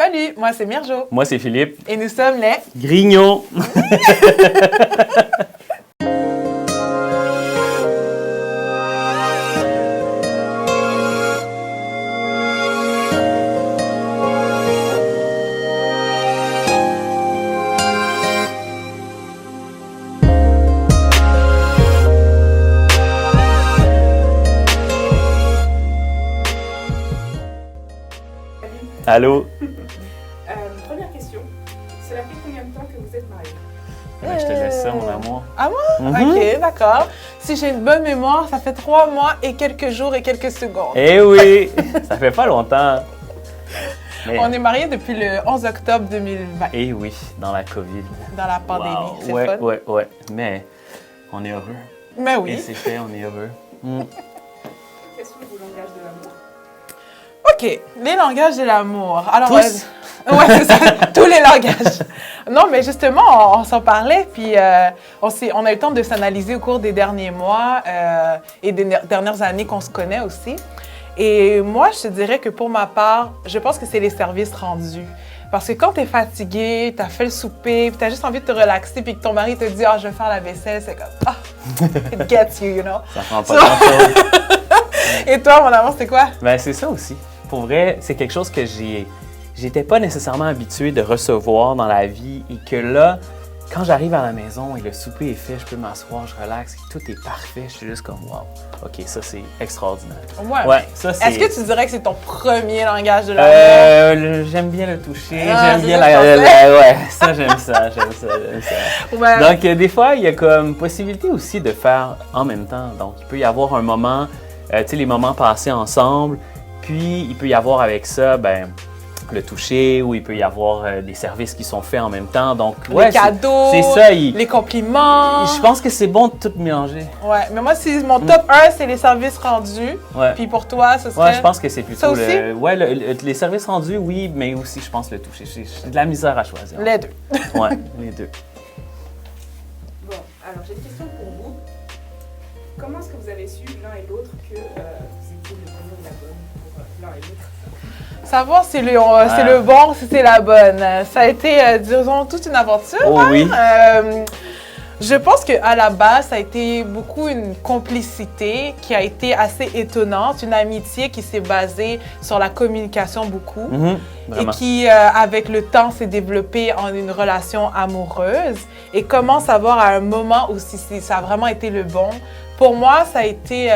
Salut, moi c'est Myrjo. Moi, c'est Philippe. Et nous sommes les Grignons. Allô? Première question. Cela fait combien de temps que vous êtes mariés? Je te laisse ça, mon amour. Ah moi? Ok, d'accord. Si j'ai une bonne mémoire, ça fait 3 mois et quelques jours et quelques secondes. Eh oui! Ça fait pas longtemps. Mais... On est mariés depuis le 11 octobre 2020, Eh oui, dans la COVID. dans la pandémie. Wow. C'est Ouais, fun. ouais. Mais on est heureux. Mais Et oui. c'est fait, on est heureux. Quels sont vos langages de l'amour? Ok, les langages de l'amour. Alors, Tous? ouais, c'est ça, tous les langages. Non, mais justement, on s'en parlait, puis on a eu le temps de s'analyser au cours des derniers mois et des dernières années qu'on se connaît aussi. Et moi, je te dirais que pour ma part, je pense que c'est les services rendus. Parce que quand tu es fatigué, tu as fait le souper, puis tu as juste envie de te relaxer, puis que ton mari te dit « Ah, je vais faire la vaisselle », c'est comme « Ah, it gets you, you know ». Ça prend pas grand-chose. Et toi, mon amour, c'était quoi? Ben, c'est ça aussi. Pour vrai, c'est quelque chose que j'étais pas nécessairement habitué de recevoir dans la vie et que là, quand j'arrive à la maison et le souper est fait, je peux m'asseoir, je relaxe, et tout est parfait, je suis juste comme wow. OK, ça c'est extraordinaire. Ouais. Ça c'est... Est-ce que tu dirais que c'est ton premier langage de l'amour? J'aime bien le toucher, Ah, j'aime c'est bien ça que je ouais, ça j'aime ça. Ouais. Donc des fois, il y a comme possibilité aussi de faire en même temps. Donc il peut y avoir un moment, tu sais, les moments passés ensemble, puis il peut y avoir avec ça, ben le toucher, ou il peut y avoir des services qui sont faits en même temps. Donc, les cadeaux, c'est ça. les compliments. Je pense que c'est bon de tout mélanger. Ouais, mais moi, mon top 1, c'est les services rendus. Ouais. Puis pour toi, ce serait... Ouais, je pense que c'est plutôt Ça aussi? les services rendus, oui, mais aussi, je pense, le toucher. J'ai de la misère à choisir. Les deux. Ouais, les deux. Bon, alors j'ai une question pour vous. Comment est-ce que vous avez su l'un et l'autre que vous étiez le bon ou la bonne pour l'un et l'autre? Savoir si c'est le bon, si c'est la bonne. Ça a été, disons, toute une aventure. Oh hein? oui. Je pense qu'à la base, ça a été beaucoup une complicité qui a été assez étonnante, une amitié qui s'est basée sur la communication beaucoup et Vraiment. qui, avec le temps, s'est développée en une relation amoureuse. Et comment savoir à un moment où si ça a vraiment été le bon? Pour moi, ça a été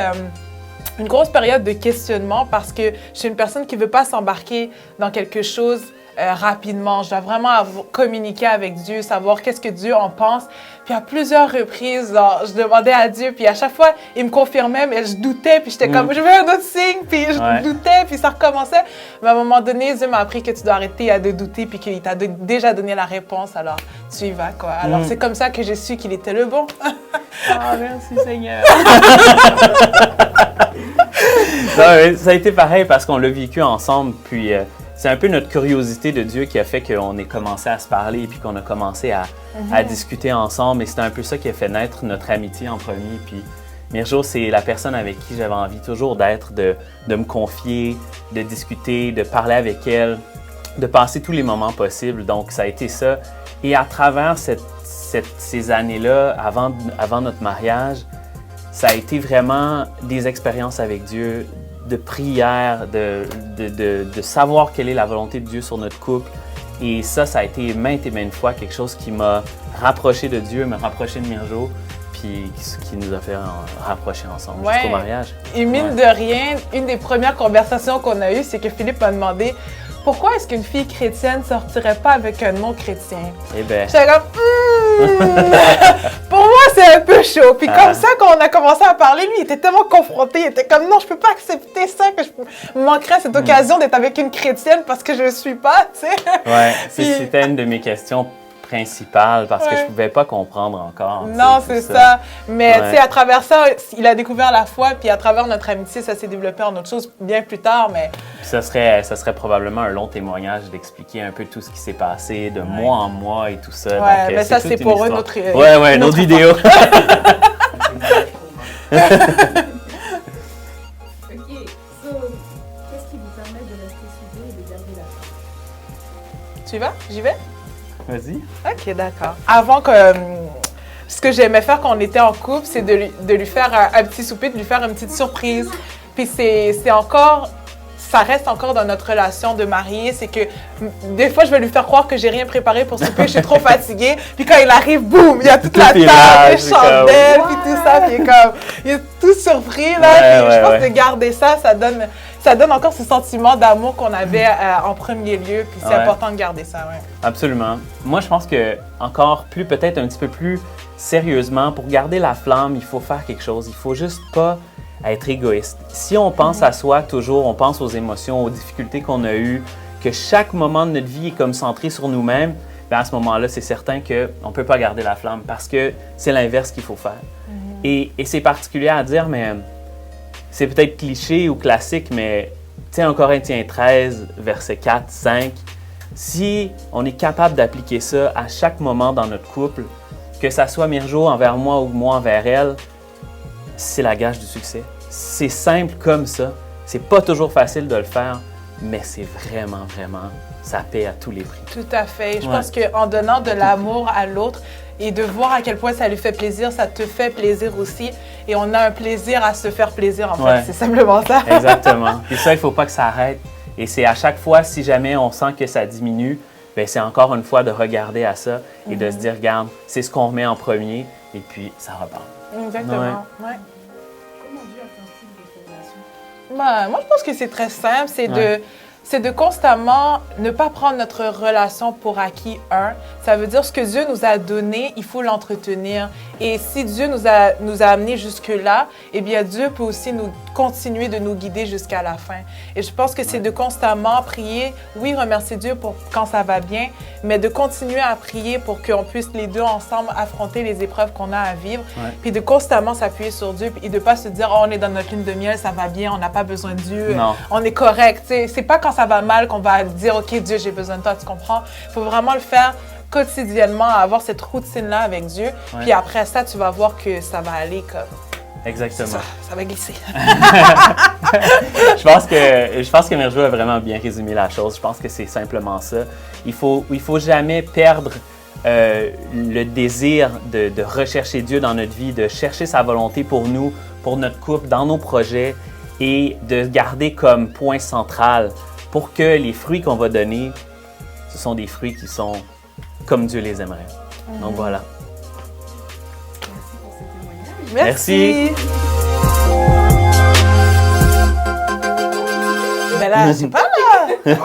une grosse période de questionnement parce que je suis une personne qui ne veut pas s'embarquer dans quelque chose rapidement. Je dois vraiment communiquer avec Dieu, savoir qu'est-ce que Dieu en pense. Puis à plusieurs reprises, je demandais à Dieu, puis à chaque fois, il me confirmait, mais je doutais, puis j'étais comme, je veux un autre signe, puis je doutais, puis ça recommençait. Mais à un moment donné, Dieu m'a appris que tu dois arrêter de douter, puis qu'il t'a déjà donné la réponse, alors tu y vas, quoi. Alors c'est comme ça que j'ai su qu'il était le bon. Ah, merci Seigneur. Non, ça a été pareil parce qu'on l'a vécu ensemble, puis c'est un peu notre curiosité de Dieu qui a fait qu'on ait commencé à se parler, puis qu'on a commencé à discuter ensemble, et c'est un peu ça qui a fait naître notre amitié en premier. Puis Myrjo, c'est la personne avec qui j'avais envie toujours d'être, de me confier, de discuter, de parler avec elle, de passer tous les moments possibles. Donc ça a été ça. Et à travers ces années-là, avant notre mariage, ça a été vraiment des expériences avec Dieu, de prière, de savoir quelle est la volonté de Dieu sur notre couple. Et ça a été maintes et maintes fois quelque chose qui m'a rapproché de Dieu, me rapproché de Myrjo, puis qui nous a fait rapprocher ensemble jusqu'au mariage. Et mine de rien, une des premières conversations qu'on a eues, c'est que Philippe m'a demandé pourquoi est-ce qu'une fille chrétienne ne sortirait pas avec un non-chrétien? Eh bien... J'étais comme, pour moi, c'est un peu chaud. Puis comme ça, quand on a commencé à parler, lui, il était tellement confronté. Il était comme, non, je peux pas accepter ça, que je manquerais cette occasion d'être avec une chrétienne parce que je ne suis pas, tu sais. Ouais, c'était une de mes questions principale parce que je pouvais pas comprendre encore. Non, c'est ça. Mais tu sais, à travers ça, il a découvert la foi, puis à travers notre amitié, ça s'est développé en autre chose bien plus tard. Mais puis ça serait probablement un long témoignage d'expliquer un peu tout ce qui s'est passé de mois en mois et tout ça. Ouais, donc, mais ça, c'est pour eux notre une autre vidéo. Ok, so, qu'est-ce qui vous permet de rester soudés et de garder la foi? Tu y vas? J'y vais? Vas-y. OK, d'accord. Avant que... ce que j'aimais faire quand on était en couple, c'est de lui faire un petit souper, de lui faire une petite surprise. Puis c'est encore... Ça reste encore dans notre relation de mariés, c'est que des fois, je vais lui faire croire que j'ai rien préparé pour souper, je suis trop fatiguée. Puis quand il arrive, boum, il y a toute la table, les chandelles, puis tout ça, puis il est tout surpris, là. Puis je pense que garder ça, ça donne encore ce sentiment d'amour qu'on avait en premier lieu, puis c'est important de garder ça, ouais. Absolument. Moi, je pense que encore plus, peut-être un petit peu plus sérieusement, pour garder la flamme, il faut faire quelque chose. Il faut juste pas être égoïste. Si on pense à soi toujours, on pense aux émotions, aux difficultés qu'on a eues, que chaque moment de notre vie est comme centré sur nous-mêmes, bien à ce moment-là, c'est certain qu'on ne peut pas garder la flamme parce que c'est l'inverse qu'il faut faire. Et c'est particulier à dire, mais c'est peut-être cliché ou classique, mais tu sais, 1 Corinthiens 13, versets 4, 5, si on est capable d'appliquer ça à chaque moment dans notre couple, que ça soit Myrjo envers moi ou moi envers elle, c'est la gage du succès. C'est simple comme ça. C'est pas toujours facile de le faire, mais c'est vraiment, vraiment, ça paie à tous les prix. Tout à fait. Je pense qu'en donnant de l'amour à l'autre et de voir à quel point ça lui fait plaisir, ça te fait plaisir aussi. Et on a un plaisir à se faire plaisir, en fait. C'est simplement ça. Exactement. Et ça, il ne faut pas que ça arrête. Et c'est à chaque fois, si jamais on sent que ça diminue, bien, c'est encore une fois de regarder à ça et de se dire, regarde, c'est ce qu'on remet en premier et puis ça repart. Exactement. Ouais. Comment Dieu influence-t-il votre relation? Ben, moi, je pense que c'est très simple. C'est de constamment ne pas prendre notre relation pour acquis. Ça veut dire ce que Dieu nous a donné, il faut l'entretenir. Et si Dieu nous a amenés jusque-là, eh bien, Dieu peut aussi nous continuer de nous guider jusqu'à la fin. Et je pense que c'est de constamment prier, oui, remercier Dieu pour quand ça va bien, mais de continuer à prier pour qu'on puisse les deux ensemble affronter les épreuves qu'on a à vivre, puis de constamment s'appuyer sur Dieu et de ne pas se dire, oh, on est dans notre lune de miel, ça va bien, on n'a pas besoin de Dieu, on est correct. C'est pas quand ça va mal qu'on va dire, OK, Dieu, j'ai besoin de toi, tu comprends? Il faut vraiment le faire quotidiennement, avoir cette routine-là avec Dieu. Puis après ça, tu vas voir que ça va aller comme... Exactement. Ça va glisser. Je pense que Myrjo a vraiment bien résumé la chose. Je pense que c'est simplement ça. Il faut jamais perdre le désir de rechercher Dieu dans notre vie, de chercher sa volonté pour nous, pour notre couple, dans nos projets et de garder comme point central pour que les fruits qu'on va donner, ce sont des fruits qui sont comme Dieu les aimerait. Donc voilà. Merci pour ce témoignage. Merci. Mais là, je sais pas là.